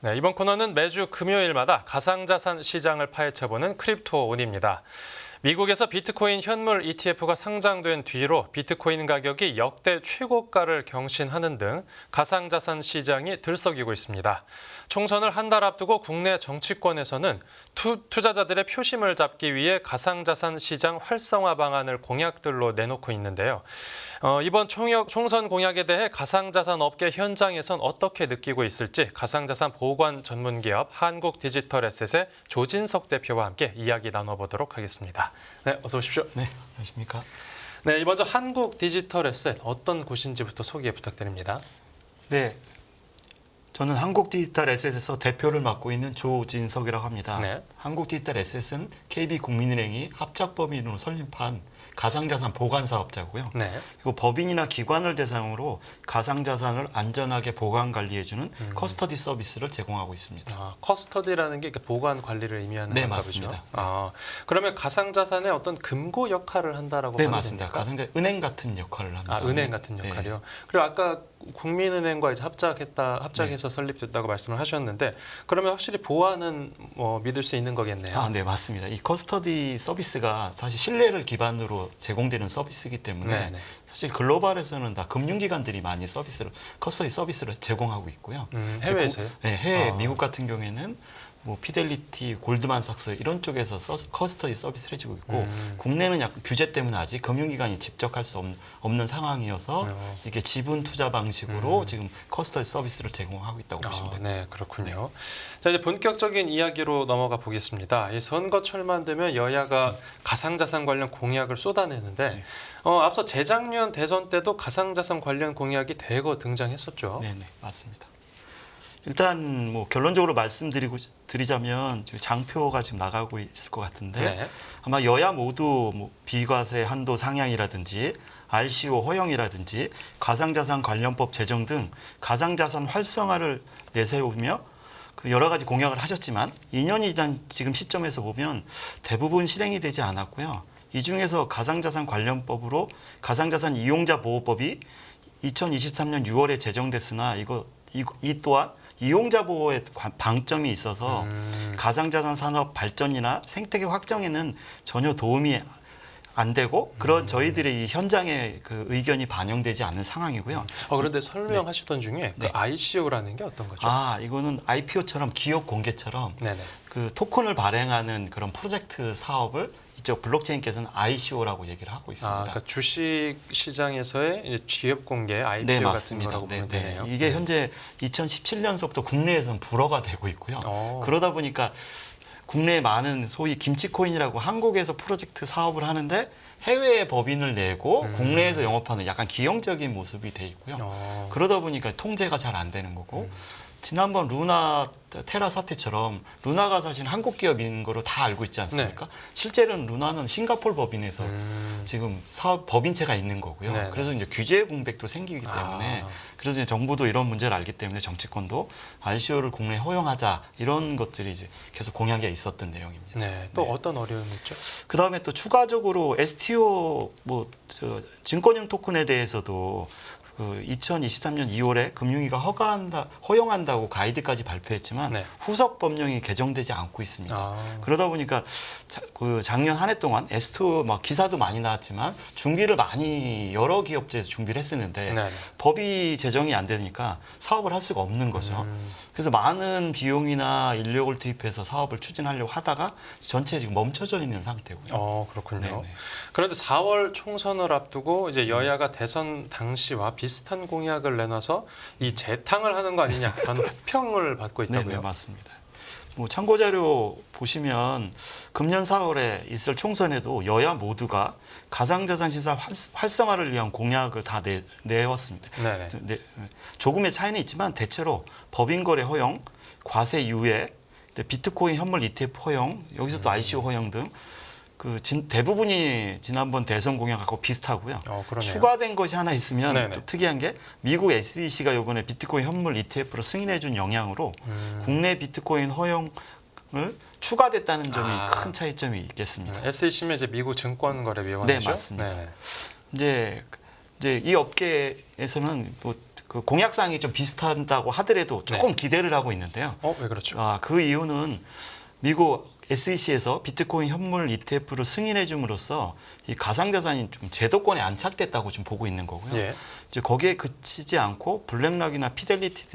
네, 이번 코너는 매주 금요일마다 가상자산 시장을 파헤쳐보는 크립토온입니다. 미국에서 비트코인 현물 ETF가 상장된 뒤로 비트코인 가격이 역대 최고가를 경신하는 등 가상자산 시장이 들썩이고 있습니다. 총선을 한 달 앞두고 국내 정치권에서는 투자자들의 표심을 잡기 위해 가상자산 시장 활성화 방안을 공약들로 내놓고 있는데요. 이번 총선 공약에 대해 가상자산 업계 현장에선 어떻게 느끼고 있을지 가상자산 보관 전문기업 한국디지털에셋의 조진석 대표와 함께 이야기 나눠보도록 하겠습니다. 네, 어서 오십시오. 네, 안녕하십니까. 네, 먼저 한국디지털에셋 어떤 곳인지부터 소개 부탁드립니다. 네, 저는 한국디지털에셋에서 대표를 맡고 있는 조진석이라고 합니다. 네. 한국디지털에셋은 KB국민은행이 합작법인으로 설립한 가상자산 보관 사업자고요. 네. 그리고 법인이나 기관을 대상으로 가상자산을 안전하게 보관 관리해주는 커스터디 서비스를 제공하고 있습니다. 커스터디라는 게 보관 관리를 의미하는 네, 건가 맞습니다. 보죠. 그러면 가상자산의 어떤 금고 역할을 한다라고 네, 봐도 맞습니다. 됩니까? 가상자산 은행 같은 역할을 합니다. 은행 같은 역할이요. 네. 그리고 아까 국민은행과 이제 합작해서 설립됐다고 말씀을 하셨는데 그러면 확실히 보안은 믿을 수 있는 거겠네요. 네, 맞습니다. 이 커스터디 서비스가 사실 신뢰를 기반으로 제공되는 서비스이기 때문에 네네. 사실 글로벌에서는 다 금융기관들이 많이 커스터디 서비스를 제공하고 있고요. 해외에서요? 네, 해외 미국 같은 경우에는 뭐 피델리티, 골드만삭스 이런 쪽에서 커스터디 서비스를 해주고 있고 국내는 약간 규제 때문에 아직 금융기관이 직접 할 수 없는 상황이어서 이게 지분 투자 방식으로 지금 커스터디 서비스를 제공하고 있다고 보시면 됩니다. 네, 그렇군요. 자, 이제 본격적인 이야기로 넘어가 보겠습니다. 이 선거철만 되면 여야가 가상자산 관련 공약을 쏟아내는데 앞서 재작년 대선 때도 가상자산 관련 공약이 대거 등장했었죠. 네, 맞습니다. 일단 뭐 결론적으로 말씀드리자면 장표가 지금 나가고 있을 것 같은데 네. 아마 여야 모두 뭐 비과세 한도 상향이라든지 ICO 허용이라든지 가상자산 관련법 제정 등 가상자산 활성화를 내세우며 그 여러 가지 공약을 하셨지만 2년이 지난 지금 시점에서 보면 대부분 실행이 되지 않았고요. 이 중에서 가상자산 관련법으로 가상자산 이용자 보호법이 2023년 6월에 제정됐으나 이 또한 이용자 보호에 방점이 있어서 가상자산 산업 발전이나 생태계 확장에는 전혀 도움이 안 되고 그런 저희들의 이 현장의 그 의견이 반영되지 않는 상황이고요. 그런데 설명하시던 중에 그 ICO라는 게 어떤 거죠? 이거는 IPO처럼 기업 공개처럼 네네. 그 토큰을 발행하는 그런 프로젝트 사업을 이쪽 블록체인께서는 ICO라고 얘기를 하고 있습니다. 그러니까 주식 시장에서의 기업 공개 IPO 네, 같은 맞습니다. 거라고 보면 되네요. 이게 현재 2017년서부터 국내에서는 불허가 되고 있고요. 그러다 보니까 국내에 많은 소위 김치코인이라고 한국에서 프로젝트 사업을 하는데 해외에 법인을 내고 국내에서 영업하는 약간 기형적인 모습이 돼 있고요. 그러다 보니까 통제가 잘 안 되는 거고 지난번 루나 테라 사태처럼 루나가 사실 한국 기업인 거로 다 알고 있지 않습니까? 실제로는 루나는 싱가포르 법인에서 지금 사업 법인체가 있는 거고요. 네네. 그래서 이제 규제 공백도 생기기 때문에 그래서 이제 정부도 이런 문제를 알기 때문에 정치권도 ICO를 국내에 허용하자 이런 것들이 이제 계속 공약에 있었던 내용입니다. 네, 또 어떤 어려움이 있죠? 그 다음에 또 추가적으로 STO 증권형 토큰에 대해서도 그 2023년 2월에 금융위가 허용한다고 가이드까지 발표했지만 후속 법령이 개정되지 않고 있습니다. 그러다 보니까 그 작년 한 해 동안 S2 막 기사도 많이 나왔지만 준비를 많이 여러 기업체에서 준비를 했었는데 법이 제정이 안 되니까 사업을 할 수가 없는 거죠. 그래서 많은 비용이나 인력을 투입해서 사업을 추진하려고 하다가 전체 지금 멈춰져 있는 상태고요. 그렇군요. 네네. 그런데 4월 총선을 앞두고 이제 여야가 대선 당시와 비슷한 공약을 내놔서 이 재탕을 하는 거 아니냐라는 혹평을 받고 있다고요. 네, 맞습니다. 뭐 참고 자료 보시면 금년 4월에 있을 총선에도 여야 모두가 가상자산 시장 활성화를 위한 공약을 다 내왔습니다. 조금의 차이는 있지만 대체로 법인거래 허용, 과세 유예, 비트코인 현물 ETF 허용, 여기서도 ICO 허용 등 그 대부분이 지난번 대선 공약하고 비슷하고요. 추가된 것이 하나 있으면 또 특이한 게 미국 SEC가 이번에 비트코인 현물 ETF로 승인해준 영향으로 국내 비트코인 허용을 추가됐다는 점이 큰 차이점이 있겠습니다. SEC면 이제 미국 증권거래위원회죠. 네, 맞습니다. 이제 이 업계에서는 그 공약사항이 좀 비슷하다고 하더라도 조금 네. 기대를 하고 있는데요. 왜 그렇죠? 그 이유는 미국 SEC에서 비트코인 현물 ETF를 승인해 줌으로써 이 가상자산이 좀 제도권에 안착됐다고 좀 보고 있는 거고요. 예. 이제 거기에 그치지 않고 블랙락이나 피델리티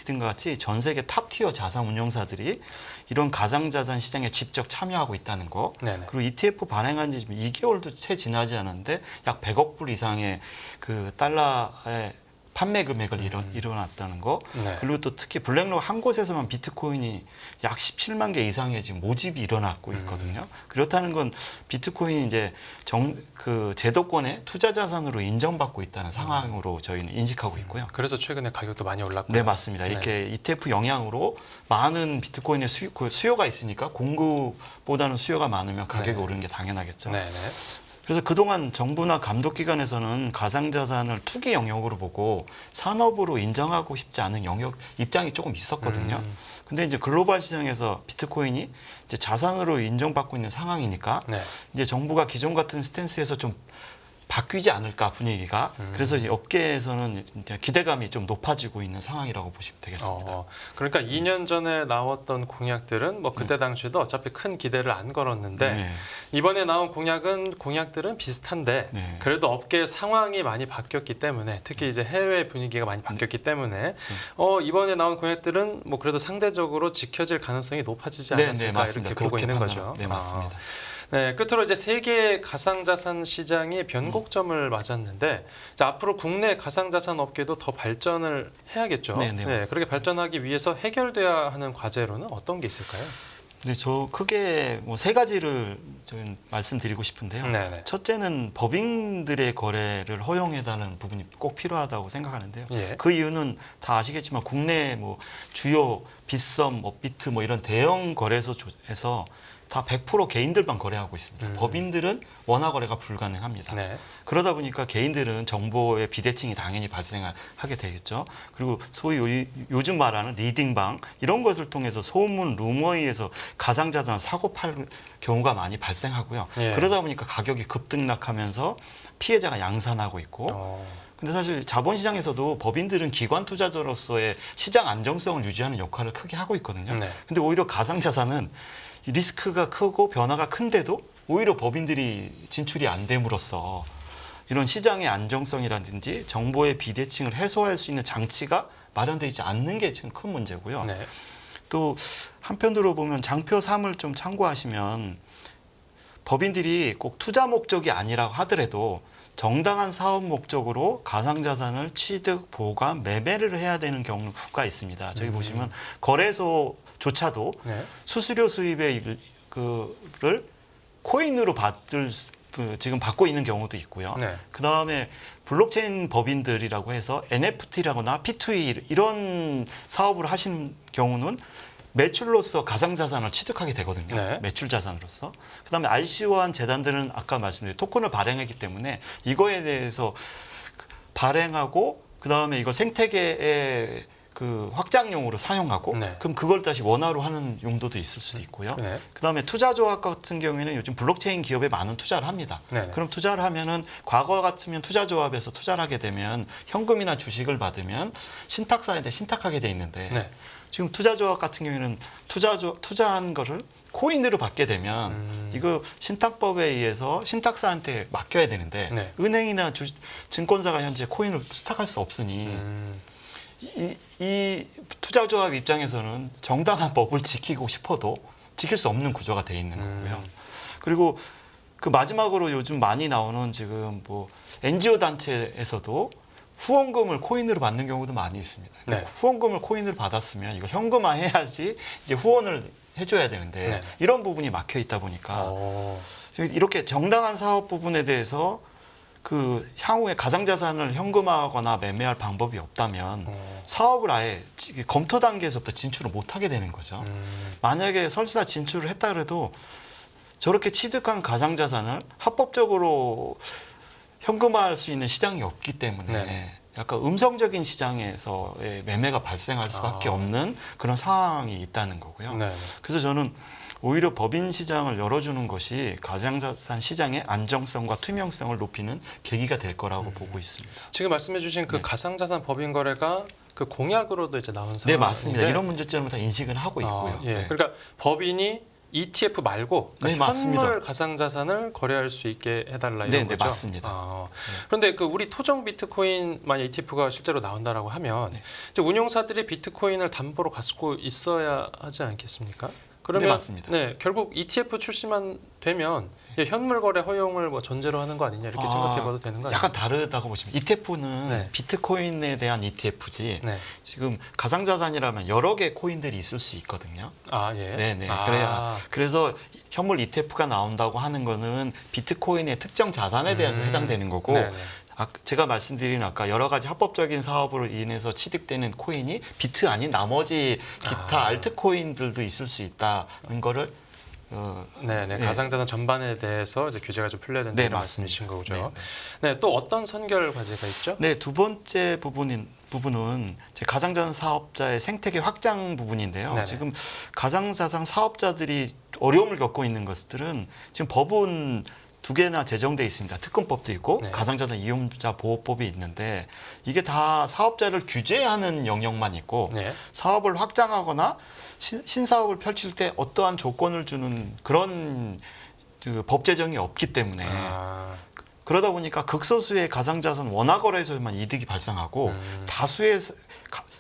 등과 같이 전 세계 탑티어 자산 운용사들이 이런 가상자산 시장에 직접 참여하고 있다는 거. 네네. 그리고 ETF 발행한 지 지금 2개월도 채 지나지 않았는데 약 100억 불 이상의 그 달러의 판매 금액을 일어났다는 거. 네. 그리고 또 특히 블랙록 한 곳에서만 비트코인이 약 17만 개 이상의 지금 모집이 일어나고 있거든요. 그렇다는 건 비트코인이 이제 그 제도권의 투자 자산으로 인정받고 있다는 상황으로 저희는 인식하고 있고요. 그래서 최근에 가격도 많이 올랐고요. 네, 맞습니다. 이렇게 ETF 영향으로 많은 비트코인의 수요가 있으니까 공급보다는 수요가 많으면 가격이 네. 오르는 게 당연하겠죠. 네네. 그래서 그동안 정부나 감독기관에서는 가상자산을 투기 영역으로 보고 산업으로 인정하고 싶지 않은 영역 입장이 조금 있었거든요. 근데 이제 글로벌 시장에서 비트코인이 이제 자산으로 인정받고 있는 상황이니까 네. 이제 정부가 기존 같은 스탠스에서 좀 바뀌지 않을까 분위기가. 그래서 이제 업계에서는 이제 기대감이 좀 높아지고 있는 상황이라고 보시면 되겠습니다. 그러니까 2년 전에 나왔던 공약들은 뭐 그때 당시에도 어차피 큰 기대를 안 걸었는데 네. 이번에 나온 공약들은 비슷한데 네. 그래도 업계 상황이 많이 바뀌었기 때문에 특히 이제 해외 분위기가 많이 바뀌었기 때문에 이번에 나온 공약들은 뭐 그래도 상대적으로 지켜질 가능성이 높아지지 네, 않았을까 맞습니다. 이렇게 보고 그렇게 있는 거죠. 네, 맞습니다. 네, 끝으로 이제 세계 가상자산 시장이 변곡점을 맞았는데 자, 앞으로 국내 가상자산 업계도 더 발전을 해야겠죠. 네, 맞습니다. 그렇게 발전하기 위해서 해결돼야 하는 과제로는 어떤 게 있을까요? 네, 저 크게 뭐 세 가지를 좀 말씀드리고 싶은데요. 네네. 첫째는 법인들의 거래를 허용해달라는 부분이 꼭 필요하다고 생각하는데요. 예. 그 이유는 다 아시겠지만 국내 뭐 주요 빗썸, 업비트 뭐 이런 대형 거래소에서 다 100% 개인들만 거래하고 있습니다. 법인들은 원화 거래가 불가능합니다. 네. 그러다 보니까 개인들은 정보의 비대칭이 당연히 발생하게 되겠죠. 그리고 소위 요즘 말하는 리딩방 이런 것을 통해서 소문, 루머에 의해서 가상자산을 사고 팔 경우가 많이 발생하고요. 예. 그러다 보니까 가격이 급등락하면 피해자가 양산하고 있고 근데 사실 자본시장에서도 법인들은 기관 투자자로서의 시장 안정성을 유지하는 역할을 크게 하고 있거든요. 네. 근데 오히려 가상자산은 리스크가 크고 변화가 큰데도 오히려 법인들이 진출이 안 됨으로써 이런 시장의 안정성이라든지 정보의 비대칭을 해소할 수 있는 장치가 마련되지 않는 게 지금 큰 문제고요. 네. 또 한편으로 보면 장표 3을 좀 참고하시면 법인들이 꼭 투자 목적이 아니라고 하더라도 정당한 사업 목적으로 가상자산을 취득, 보관, 매매를 해야 되는 경우가 있습니다. 저기 보시면 거래소조차도 네. 수수료 수입의 그를 코인으로 지금 받고 있는 경우도 있고요. 네. 그 다음에 블록체인 법인들이라고 해서 NFT라거나 P2E 이런 사업을 하시는 경우는 매출로서 가상자산을 취득하게 되거든요. 네. 매출 자산으로서. 그다음에 RCO한 재단들은 아까 말씀드린 토큰을 발행했기 때문에 이거에 대해서 발행하고 그다음에 이거 생태계의 그 확장용으로 사용하고 네. 그럼 그걸 다시 원화로 하는 용도도 있을 수도 있고요. 네. 그다음에 투자조합 같은 경우에는 요즘 블록체인 기업에 많은 투자를 합니다. 네. 그럼 투자를 하면은 과거 같으면 투자조합에서 투자를 하게 되면 현금이나 주식을 받으면 신탁사한테 신탁하게 돼 있는데 네. 지금 투자조합 같은 경우에는 투자한 거를 코인으로 받게 되면 이거 신탁법에 의해서 신탁사한테 맡겨야 되는데 네. 은행이나 증권사가 현재 코인을 수탁할 수 없으니 이 투자조합 입장에서는 정당한 법을 지키고 싶어도 지킬 수 없는 구조가 돼 있는 거고요. 그리고 그 마지막으로 요즘 많이 나오는 지금 뭐 NGO 단체에서도 후원금을 코인으로 받는 경우도 많이 있습니다. 네. 후원금을 코인으로 받았으면 이거 현금화해야지 이제 후원을 해줘야 되는데 네. 이런 부분이 막혀 있다 보니까 이렇게 정당한 사업 부분에 대해서 그 향후에 가상자산을 현금화하거나 매매할 방법이 없다면 사업을 아예 검토 단계에서부터 진출을 못하게 되는 거죠. 만약에 설사 진출을 했다 그래도 저렇게 취득한 가상자산을 합법적으로 현금화할 수 있는 시장이 없기 때문에 네. 약간 음성적인 시장에서의 매매가 발생할 수밖에 없는 그런 상황이 있다는 거고요. 네. 그래서 저는 오히려 법인 시장을 열어주는 것이 가상자산 시장의 안정성과 투명성을 높이는 계기가 될 거라고 보고 있습니다. 지금 말씀해주신 그 네. 가상자산 법인 거래가 그 공약으로도 이제 나온 네, 상황인데 맞습니다. 이런 문제점을 다 인식을 하고 있고요. 예. 네. 그러니까 법인이 ETF 말고 네, 그러니까 맞습니다. 현물 가상자산을 거래할 수 있게 해달라 이런 네, 네, 거죠. 맞습니다. 그런데 그 우리 토종 비트코인 만약 ETF가 실제로 나온다라고 하면 네. 이제 운용사들이 비트코인을 담보로 갖고 있어야 하지 않겠습니까? 그러면 네, 맞습니다. 네, 결국 ETF 출시만 되면 현물 거래 허용을 뭐 전제로 하는 거 아니냐 이렇게 생각해봐도 되는 거 아니에요? 약간 다르다고 보시면 ETF는 네. 비트코인에 대한 ETF지 네. 지금 가상자산이라면 여러 개 코인들이 있을 수 있거든요. 아 예. 네네. 아. 그래서 현물 ETF가 나온다고 하는 거는 비트코인의 특정 자산에 대해서 해당되는 거고 네네. 제가 말씀드린 아까 여러 가지 합법적인 사업으로 인해서 취득되는 코인이 비트 아닌 나머지 기타 알트코인들도 있을 수 있다는 거를 네네. 네. 가상자산 전반에 대해서 이제 규제가 좀 풀려야 된다 네, 이런 맞습니다. 말씀이신 거죠. 네, 네. 또 어떤 선결 과제가 있죠? 네, 두 번째 부분은 이제 가상자산 사업자의 생태계 확장 부분인데요. 네네. 지금 가상자산 사업자들이 어려움을 겪고 있는 것들은 지금 법은 두 개나 제정돼 있습니다. 특검법도 있고 네. 가상자산 이용자 보호법이 있는데 이게 다 사업자를 규제하는 영역만 있고 네. 사업을 확장하거나 신사업을 펼칠 때 어떠한 조건을 주는 그런 그 법 제정이 없기 때문에 그러다 보니까 극소수의 가상자산 원화거래소에만 이득이 발생하고 다수의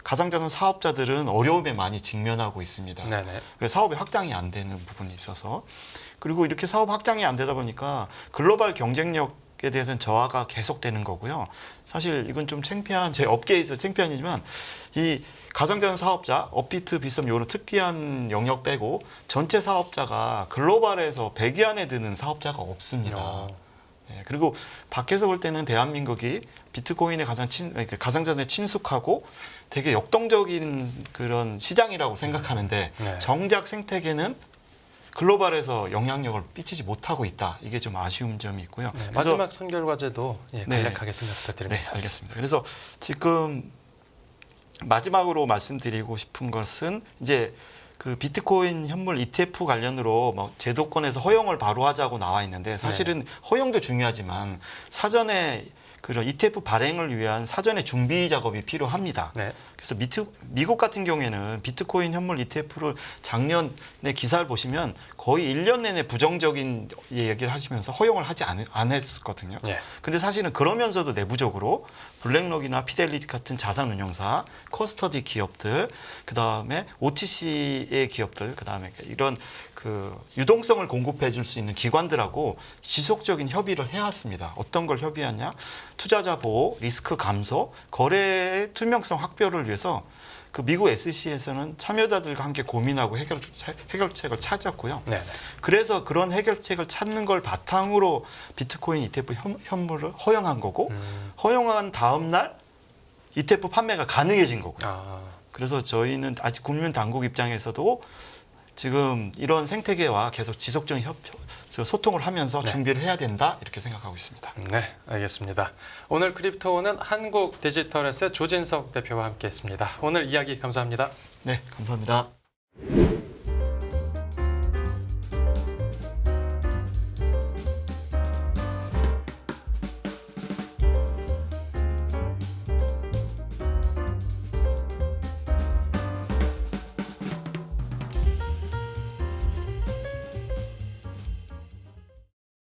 가상자산 사업자들은 어려움에 많이 직면하고 있습니다. 네네. 그래서 사업이 확장이 안 되는 부분이 있어서 그리고 이렇게 사업 확장이 안 되다 보니까 글로벌 경쟁력에 대해서는 저하가 계속되는 거고요. 사실 이건 좀 창피한 제 업계에서 창피한이지만 이 가상자산 사업자, 업비트, 비썸 이런 특이한 영역 빼고 전체 사업자가 글로벌에서 100위 안에 드는 사업자가 없습니다. 네, 그리고 밖에서 볼 때는 대한민국이 비트코인에 가상자산에 친숙하고 되게 역동적인 그런 시장이라고 생각하는데 네. 정작 생태계는 글로벌에서 영향력을 끼치지 못하고 있다. 이게 좀 아쉬운 점이 있고요. 네, 그래서- 마지막 선결 과제도 네. 간략하게 설명 네, 부탁드립니다. 알겠습니다. 그래서 지금 마지막으로 말씀드리고 싶은 것은 이제 그 비트코인 현물 ETF 관련으로 뭐 제도권에서 허용을 바로 하자고 나와 있는데 사실은 허용도 중요하지만 사전에 그런 ETF 발행을 위한 사전에 준비 작업이 필요합니다. 네. 그래서 미국 같은 경우에는 비트코인 현물 ETF를 작년에 기사를 보시면 거의 1년 내내 부정적인 얘기를 하시면서 허용을 하지 안 했었거든요. 예. 근데 사실은 그러면서도 내부적으로 블랙록이나 피델리티 같은 자산 운용사, 커스터디 기업들, 그다음에 OTC의 기업들, 그다음에 이런 그 유동성을 공급해 줄 수 있는 기관들하고 지속적인 협의를 해왔습니다. 어떤 걸 협의하냐? 투자자 보호, 리스크 감소, 거래의 투명성 확보를 위해서 그 미국 SEC에서는 참여자들과 함께 고민하고 해결책을 찾았고요. 네. 그래서 그런 해결책을 찾는 걸 바탕으로 비트코인 ETF 현물을 허용한 거고 허용한 다음 날 ETF 판매가 가능해진 거고요. 그래서 저희는 아직 국민 당국 입장에서도 지금 이런 생태계와 계속 지속적인 소통을 하면서 준비를 해야 된다 이렇게 생각하고 있습니다. 네, 알겠습니다. 오늘 크립토는 한국 디지털에셋 조진석 대표와 함께했습니다. 오늘 이야기 감사합니다. 네, 감사합니다.